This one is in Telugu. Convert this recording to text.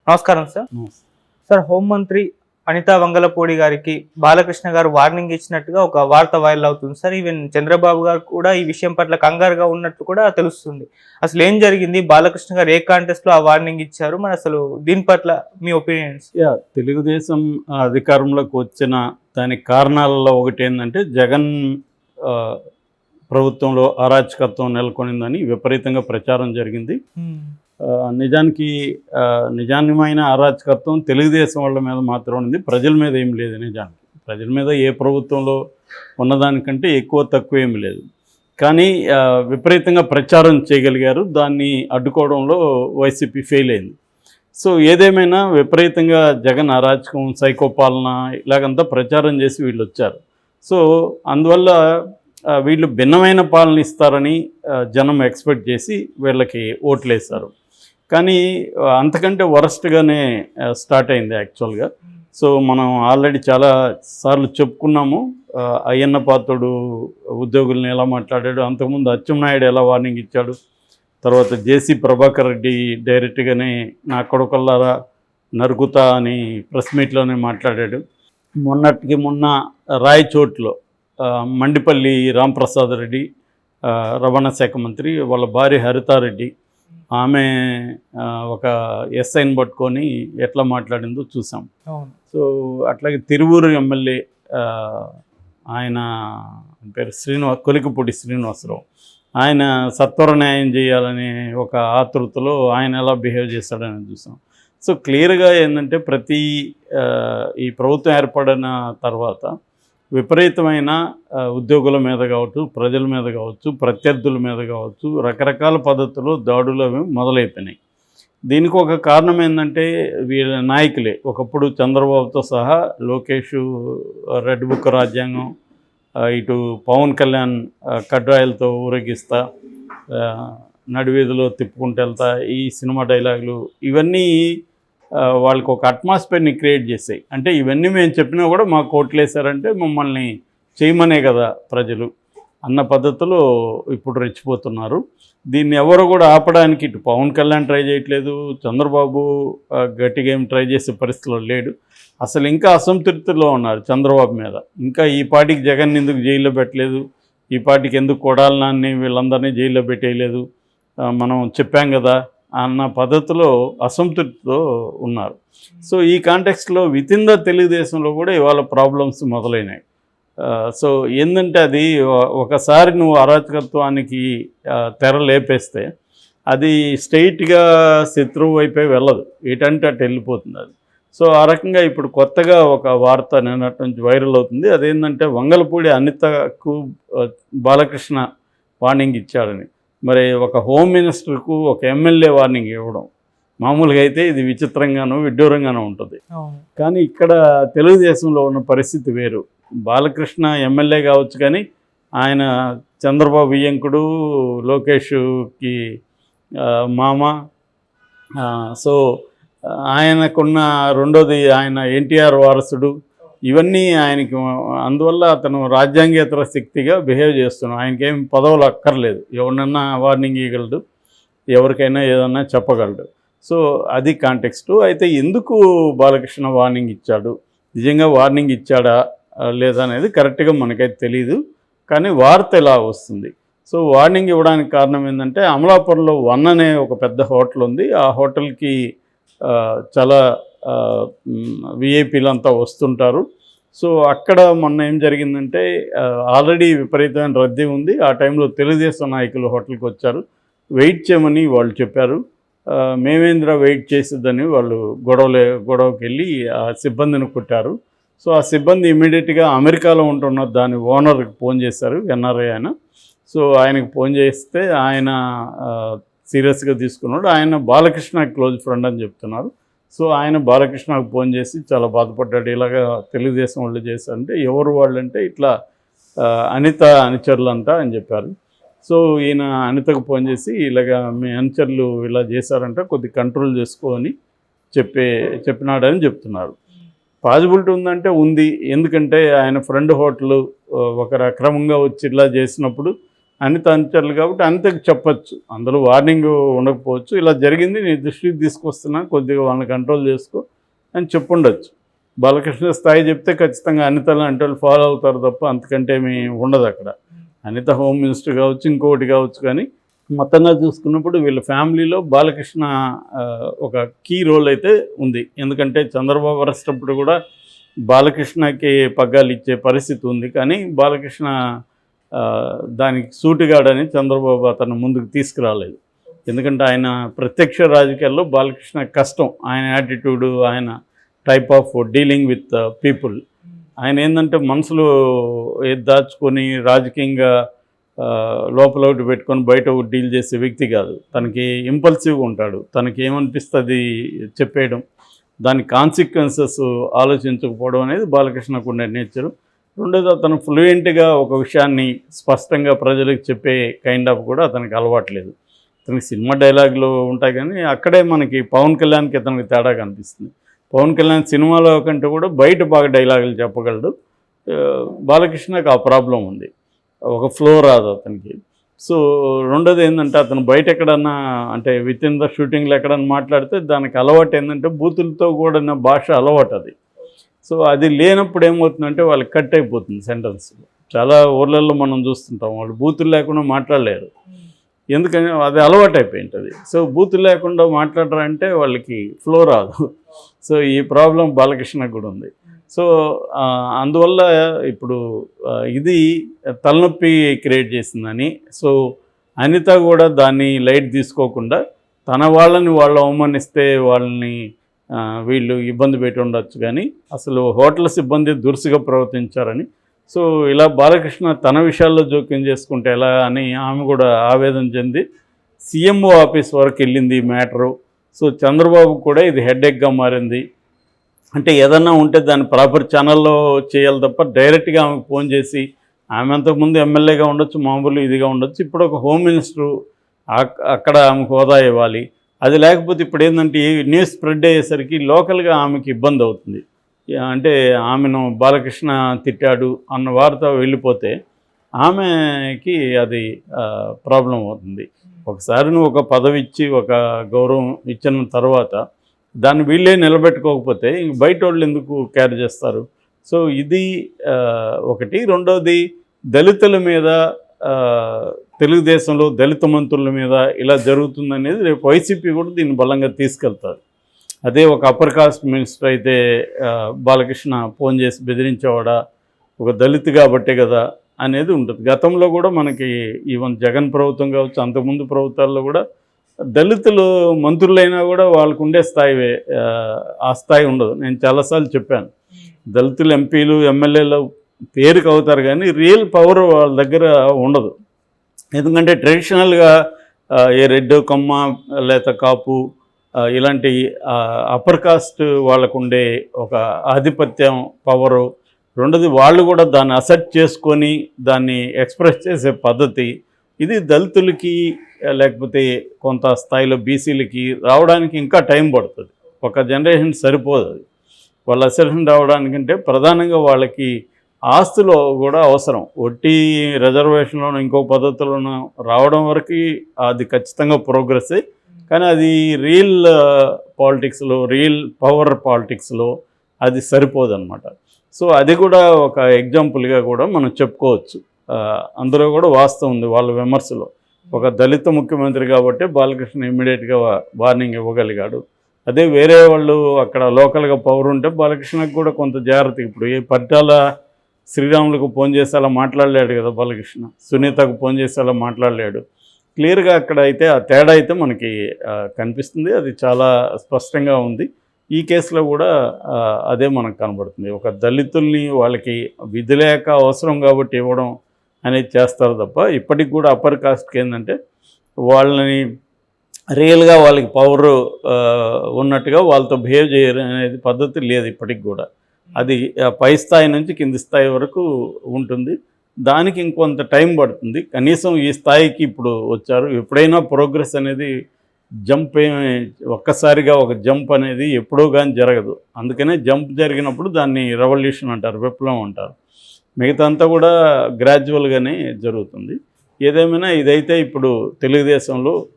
నమస్కారం సార్. సార్, హోంమంత్రి అనితా వంగలపూడి గారికి బాలకృష్ణ గారు వార్నింగ్ ఇచ్చినట్టుగా ఒక వార్త వైరల్ అవుతుంది సార్. ఈవెన్ చంద్రబాబు గారు కూడా ఈ విషయం పట్ల కంగారుగా ఉన్నట్టు కూడా తెలుస్తుంది. అసలు ఏం జరిగింది? బాలకృష్ణ గారు ఏ కాంటెస్ట్ లో ఆ వార్నింగ్ ఇచ్చారు? మరి అసలు దీని పట్ల మీ ఒపీనియన్స్? తెలుగుదేశం అధికారంలోకి వచ్చిన దానికి కారణాలలో ఒకటి ఏంటంటే జగన్ ప్రభుత్వంలో అరాచకత్వం నెలకొనిందని విపరీతంగా ప్రచారం జరిగింది. నిజానికి నిజాన్యమైన అరాచకత్వం తెలుగుదేశం వాళ్ళ మీద మాత్రం ఉంది, ప్రజల మీద ఏం లేదు. నిజానికి ప్రజల మీద ఏ ప్రభుత్వంలో ఉన్నదానికంటే ఎక్కువ తక్కువ ఏమి లేదు. కానీ విపరీతంగా ప్రచారం చేయగలిగారు. దాన్ని అడ్డుకోవడంలో వైసీపీ ఫెయిల్ అయింది. సో ఏదేమైనా విపరీతంగా జగన్ అరాచకం, సైకోపాలన ఇలాగంతా ప్రచారం చేసి వీళ్ళు వచ్చారు. సో అందువల్ల వీళ్ళు భిన్నమైన పాలన ఇస్తారని జనం ఎక్స్పెక్ట్ చేసి వీళ్ళకి ఓట్లేశారు. కానీ అంతకంటే వరస్ట్గానే స్టార్ట్ అయింది యాక్చువల్గా. సో మనం ఆల్రెడీ చాలా సార్లు చెప్పుకున్నాము. అయ్యన్న పాత్రుడు ఉద్యోగుల్ని ఎలా మాట్లాడాడు, అంతకుముందు అచ్చెన్నాయుడు ఎలా వార్నింగ్ ఇచ్చాడు, తర్వాత జేసీ ప్రభాకర్ రెడ్డి డైరెక్ట్గానే నా కొడుకుల్లారా నరుకుతా అని ప్రెస్ మీట్లోనే మాట్లాడాడు. మొన్నటికి మొన్న రాయచోట్లో మండిపల్లి రాంప్రసాద్ రెడ్డి, రవాణా శాఖ మంత్రి, వాళ్ళ భార్య హరితారెడ్డి, ఆమె ఒక ఎస్ఐని పట్టుకొని ఎట్లా మాట్లాడిందో చూసాం. సో అట్లాగే తిరువూరు ఎమ్మెల్యే ఆయన పేరు కొలికపూడి శ్రీనివాసరావు, ఆయన సత్వర న్యాయం చేయాలనే ఒక ఆతృతలో ఆయన ఎలా బిహేవ్ చేస్తాడని చూసాం. సో క్లియర్గా ఏంటంటే ఈ ప్రభుత్వం ఏర్పడిన తర్వాత విపరీతమైన ఉద్యోగుల మీద కావచ్చు, ప్రజల మీద కావచ్చు, ప్రత్యర్థుల మీద కావచ్చు, రకరకాల పద్ధతుల్లో దాడులు అవి మొదలైపోయినాయి. దీనికి ఒక కారణం ఏంటంటే వీళ్ళ నాయకులే. ఒకప్పుడు చంద్రబాబుతో సహా లోకేష్ రెడ్ బుక్ రాజ్యాంగం, ఇటు పవన్ కళ్యాణ్ కడ్రాయలతో ఊరేగిస్తా, నడివీధిలో తిప్పుకుంటూ వెళ్తా, ఈ సినిమా డైలాగులు ఇవన్నీ వాళ్ళకి ఒక అట్మాస్ఫియర్ని క్రియేట్ చేసాయి. అంటే ఇవన్నీ మేము చెప్పినా కూడా మాకు ఓట్లేశారంటే మమ్మల్ని చేయమనే కదా ప్రజలు అన్న పద్ధతిలో ఇప్పుడు రెచ్చిపోతున్నారు. దీన్ని ఎవరు కూడా ఆపడానికి ఇటు పవన్ కళ్యాణ్ ట్రై చేయట్లేదు, చంద్రబాబు గట్టిగా ఏం ట్రై చేసే పరిస్థితిలో లేడు. అసలు ఇంకా అసంతృప్తిలో ఉన్నారు చంద్రబాబు మీద. ఇంకా ఈ పార్టీకి జగన్ ఎందుకు జైల్లో పెట్టలేదు, ఈ పార్టీకి ఎందుకు కొడాలనాన్ని వీళ్ళందరినీ జైల్లో పెట్టేయలేదు, మనం చెప్పాం కదా అన్న పద్ధతిలో అసంతృప్తితో ఉన్నారు. సో ఈ కాంటెక్స్ట్లో వితిన్ ద తెలుగుదేశంలో కూడా ఇవాళ ప్రాబ్లమ్స్ మొదలైనాయి. సో ఏంటంటే అది ఒకసారి నువ్వు అరాచకత్వానికి తెర లేపేస్తే అది స్ట్రైట్గా శత్రువు వైపే వెళ్ళదు, ఎటంటే అటు వెళ్ళిపోతుంది అది. సో ఆ రకంగా ఇప్పుడు కొత్తగా ఒక వార్త నిన్నటి నుంచి వైరల్ అవుతుంది. అదేంటంటే వంగలపూడి అనితకు బాలకృష్ణ వార్నింగ్ ఇచ్చాడని. మరి ఒక హోమ్ మినిస్టర్కు ఒక ఎమ్మెల్యే వార్నింగ్ ఇవ్వడం మామూలుగా అయితే ఇది విచిత్రంగానూ విడ్డూరంగానూ ఉంటుంది. కానీ ఇక్కడ తెలుగుదేశంలో ఉన్న పరిస్థితి వేరు. బాలకృష్ణ ఎమ్మెల్యే కావచ్చు, కానీ ఆయన చంద్రబాబు వియ్యంకుడు, లోకేష్కి మామ. సో ఆయనకున్న రెండోది ఆయన ఎన్టీఆర్ వారసుడు. ఇవన్నీ ఆయనకి, అందువల్ల అతను రాజ్యాంగేతర శక్తిగా బిహేవ్ చేస్తున్నాడు. ఆయనకేం పదవులు అక్కర్లేదు, ఎవరినన్నా వార్నింగ్ ఇవ్వగలడు, ఎవరికైనా ఏదన్నా చెప్పగలడు. సో అది కాంటెక్స్టు. అయితే ఎందుకు బాలకృష్ణ వార్నింగ్ ఇచ్చాడు, నిజంగా వార్నింగ్ ఇచ్చాడా లేదా అనేది కరెక్ట్గా మనకైతే తెలియదు. కానీ వార్త ఎలా వస్తుంది. సో వార్నింగ్ ఇవ్వడానికి కారణం ఏంటంటే అమలాపురంలో 1 అనే ఒక పెద్ద హోటల్ ఉంది. ఆ హోటల్కి చాలా విఐపీలంతా వస్తుంటారు. సో అక్కడ మొన్న ఏం జరిగిందంటే ఆల్రెడీ విపరీతమైన రద్దీ ఉంది. ఆ టైంలో తెలుగుదేశం నాయకులు హోటల్కి వచ్చారు. వెయిట్ చేయమని వాళ్ళు చెప్పారు. మేమేంద్ర వెయిట్ చేసేదని వాళ్ళు గొడవకి వెళ్ళి ఆ సిబ్బందిని కొట్టారు. సో ఆ సిబ్బంది ఇమీడియట్గా అమెరికాలో ఉంటున్న దాని ఓనర్కి ఫోన్ చేశారు, ఎన్ఆర్ఐ ఆయన. సో ఆయనకు ఫోన్ చేస్తే ఆయన సీరియస్గా తీసుకున్నాడు. ఆయన బాలకృష్ణ క్లోజ్ ఫ్రెండ్ అని చెప్తున్నారు. సో ఆయన బాలకృష్ణకు ఫోన్ చేసి చాలా బాధపడ్డాడు. ఇలాగా తెలుగుదేశం వాళ్ళు చేశారంటే ఎవరు వాళ్ళంటే ఇట్లా అనిత అనుచరులంట అని చెప్పారు. సో ఈయన అనితకు ఫోన్ చేసి ఇలాగా మీ అనుచరులు ఇలా చేశారంట, కొద్ది కంట్రోల్ చేసుకో అని చెప్పినాడని చెప్తున్నారు. పాజిబిలిటీ ఉందంటే ఉంది. ఎందుకంటే ఆయన ఫ్రెండ్ హోటల్ ఒకరు అక్రమంగా వచ్చి ఇలా చేసినప్పుడు అనిత అనుచరులు కాబట్టి అనితకు చెప్పచ్చు, అందులో వార్నింగ్ ఉండకపోవచ్చు, ఇలా జరిగింది నీ దృష్టికి తీసుకొస్తున్నా, కొద్దిగా వాళ్ళని కంట్రోల్ చేసుకో అని చెప్పుండొచ్చు. బాలకృష్ణ స్థాయి చెప్తే ఖచ్చితంగా అనితలు అంటే వాళ్ళు ఫాలో అవుతారు తప్ప అంతకంటే ఏమీ ఉండదు అక్కడ. అనిత హోమ్ మినిస్టర్ కావచ్చు, ఇంకొకటి కావచ్చు, కానీ మొత్తంగా చూసుకున్నప్పుడు వీళ్ళ ఫ్యామిలీలో బాలకృష్ణ ఒక కీ రోల్ అయితే ఉంది. ఎందుకంటే చంద్రబాబు అరెస్ట్ అప్పుడు కూడా బాలకృష్ణకి పగ్గాలు ఇచ్చే పరిస్థితి ఉంది, కానీ బాలకృష్ణ దానికి సూటిగాడని చంద్రబాబు అతను ముందుకు తీసుకురాలేదు. ఎందుకంటే ఆయన ప్రత్యక్ష రాజకీయాల్లో బాలకృష్ణ కష్టం, ఆయన యాటిట్యూడు, ఆయన type of dealing with people. ఆయన ఏంటంటే మనసులో ఏది దాచుకొని రాజకీయంగా లోపల ఒకటి పెట్టుకొని బయట ఒకటి డీల్ చేసే వ్యక్తి కాదు. తనకి ఇంపల్సివ్గా ఉంటాడు, తనకి ఏమనిపిస్తుంది చెప్పేయడం, దాని కాన్సిక్వెన్సెస్ ఆలోచించకపోవడం అనేది బాలకృష్ణకు ఉండే నేచరు. రెండోది, అతను ఫ్లూయెంట్గా ఒక విషయాన్ని స్పష్టంగా ప్రజలకు చెప్పే కైండ్ ఆఫ్ కూడా అతనికి అలవాట్లేదు. అతనికి సినిమా డైలాగులు ఉంటాయి, కానీ అక్కడే మనకి పవన్ కళ్యాణ్కి అతనికి తేడా కనిపిస్తుంది. పవన్ కళ్యాణ్ సినిమాలో కంటే కూడా బయట బాగా డైలాగులు చెప్పగలడు. బాలకృష్ణకి ఆ ప్రాబ్లం ఉంది, ఒక ఫ్లో రాదు అతనికి. సో రెండోది ఏంటంటే, అతను బయట ఎక్కడన్నా అంటే విత్ ఇన్ ద షూటింగ్లో ఎక్కడన్నా మాట్లాడితే దానికి అలవాటు ఏంటంటే బూతులతో కూడిన భాష అలవాటు అది. సో అది లేనప్పుడు ఏమవుతుందంటే వాళ్ళకి కట్ అయిపోతుంది సెంటెన్స్. చాలా ఊర్లలో మనం చూస్తుంటాం, వాళ్ళు బూతులు లేకుండా మాట్లాడలేరు, ఎందుకని అది అలవాటు అయిపోయింటుంది. సో బూతులు లేకుండా మాట్లాడరంటే వాళ్ళకి ఫ్లో రాదు. సో ఈ ప్రాబ్లం బాలకృష్ణకు కూడా ఉంది. సో అందువల్ల ఇప్పుడు ఇది తలనొప్పి క్రియేట్ చేసిందని. సో అనిత కూడా దాన్ని లైట్ తీసుకోకుండా తన వాళ్ళని వాళ్ళు అవమానిస్తే వాళ్ళని వీళ్ళు ఇబ్బంది పెట్టి ఉండొచ్చు, కానీ అసలు హోటల్ సిబ్బంది దురుసుగా ప్రవర్తించారని. సో ఇలా బాలకృష్ణ తన విషయాల్లో జోక్యం చేసుకుంటే ఎలా అని ఆమె కూడా ఆవేదన చెంది సీఎంఓ ఆఫీస్ వరకు వెళ్ళింది ఈ మ్యాటరు. సో చంద్రబాబు కూడా ఇది హెడ్ఏక్గా మారింది. అంటే ఏదన్నా ఉంటే దాన్ని ప్రాపర్ ఛానల్లో చేయాలి తప్ప డైరెక్ట్గా ఆమెకు ఫోన్ చేసి, ఆమె అంతకుముందు ఎమ్మెల్యేగా ఉండొచ్చు, మామూలు ఇదిగా ఉండొచ్చు, ఇప్పుడు ఒక హోమ్ మినిస్టరు, అక్కడ ఆమెకు హోదా ఇవ్వాలి. అది లేకపోతే ఇప్పుడు ఏంటంటే ఈ న్యూస్ స్ప్రెడ్ అయ్యేసరికి లోకల్గా ఆమెకి ఇబ్బంది అవుతుంది. అంటే ఆమెను బాలకృష్ణ తిట్టాడు అన్న వార్త వెళ్ళిపోతే ఆమెకి అది ప్రాబ్లం అవుతుంది. ఒకసారి నువ్వు ఒక పదవి ఇచ్చి ఒక గౌరవం ఇచ్చిన తర్వాత దాన్ని వీళ్ళే నిలబెట్టుకోకపోతే ఇంక బయట వాళ్ళు ఎందుకు క్యారీ చేస్తారు? సో ఇది ఒకటి. రెండోది, దళితుల మీద తెలుగుదేశంలో దళిత మంత్రుల మీద ఇలా జరుగుతుందనేది రేపు వైసీపీ కూడా దీన్ని బలంగా తీసుకెళ్తారు. అదే ఒక అప్పర్ కాస్ట్ మినిస్టర్ అయితే బాలకృష్ణ ఫోన్ చేసి బెదిరించేవాడా, ఒక దళిత్ కాబట్టే కదా అనేది ఉంటుంది. గతంలో కూడా మనకి ఈవెన్ జగన్ ప్రభుత్వం కావచ్చు, అంతకుముందు ప్రభుత్వాల్లో కూడా దళితులు మంత్రులైనా కూడా వాళ్ళకు ఉండే స్థాయి ఆ స్థాయి ఉండదు. నేను చాలాసార్లు చెప్పాను, దళితులు ఎంపీలు ఎమ్మెల్యేలు పేరుకు అవుతారు, కానీ రియల్ పవర్ వాళ్ళ దగ్గర ఉండదు. ఎందుకంటే ట్రెడిషనల్గా ఏ రెడ్డు కమ్మ లేక కాపు ఇలాంటి అప్పర్ కాస్ట్ వాళ్ళకు ఉండే ఒక ఆధిపత్యం, పవరు. రెండోది, వాళ్ళు కూడా దాన్ని అసెప్ట్ చేసుకొని దాన్ని ఎక్స్ప్రెస్ చేసే పద్ధతి, ఇది దళితులకి లేకపోతే కొంత స్థాయిలో బీసీలకి రావడానికి ఇంకా టైం పడుతుంది. ఒక జనరేషన్ సరిపోదు అది. వాళ్ళ అసెషన్ రావడానికంటే ప్రధానంగా వాళ్ళకి ఆస్తులు కూడా అవసరం. ఒట్టి రిజర్వేషన్లోనూ ఇంకో పద్ధతిలోనూ రావడం వరకు అది ఖచ్చితంగా ప్రోగ్రెస్సే, కానీ అది రియల్ పాలిటిక్స్లో, రియల్ పవర్ పాలిటిక్స్లో అది సరిపోదన్నమాట. సో అది కూడా ఒక ఎగ్జాంపుల్గా కూడా మనం చెప్పుకోవచ్చు. అందులో కూడా వాస్తవం ఉంది వాళ్ళ విమర్శలో. ఒక దళిత ముఖ్యమంత్రి కాబట్టి బాలకృష్ణ ఇమ్మీడియట్గా వార్నింగ్ ఇవ్వగలిగాడు. అదే వేరే వాళ్ళు అక్కడ లోకల్గా పవర్ ఉంటే బాలకృష్ణకు కూడా కొంత జాగ్రత్త. ఇప్పుడు ఏ పట్టాల శ్రీరాములకు ఫోన్ చేసి అలా మాట్లాడలేడు కదా బాలకృష్ణ, సునీతకు ఫోన్ చేసి అలా మాట్లాడలేడు. క్లియర్గా అక్కడ అయితే ఆ తేడా అయితే మనకి కనిపిస్తుంది, అది చాలా స్పష్టంగా ఉంది. ఈ కేసులో కూడా అదే మనకు కనబడుతుంది. ఒక దళితుల్ని వాళ్ళకి విధి లేక అవసరం కాబట్టి ఇవ్వడం అనేది చేస్తారు తప్ప, ఇప్పటికి కూడా అప్పర్ కాస్ట్కి ఏంటంటే వాళ్ళని రియల్గా వాళ్ళకి పవర్ ఉన్నట్టుగా వాళ్ళతో బిహేవ్ చేయరు అనేది పద్ధతి లేదు ఇప్పటికి కూడా. అది పై స్థాయి నుంచి కింది స్థాయి వరకు ఉంటుంది. దానికి ఇంకొంత టైం పడుతుంది. కనీసం ఈ స్థాయికి ఇప్పుడు వచ్చారు. ఎప్పుడైనా ప్రోగ్రెస్ అనేది జంప్ ఒక్కసారిగా ఒక జంప్ అనేది ఎప్పుడూ కానీ జరగదు. అందుకనే జంప్ జరిగినప్పుడు దాన్ని రెవల్యూషన్ అంటారు, విప్లవం అంటారు. మిగతా అంతా కూడా గ్రాడ్యువల్గానే జరుగుతుంది. ఏదేమైనా ఇదైతే ఇప్పుడు తెలుగుదేశంలో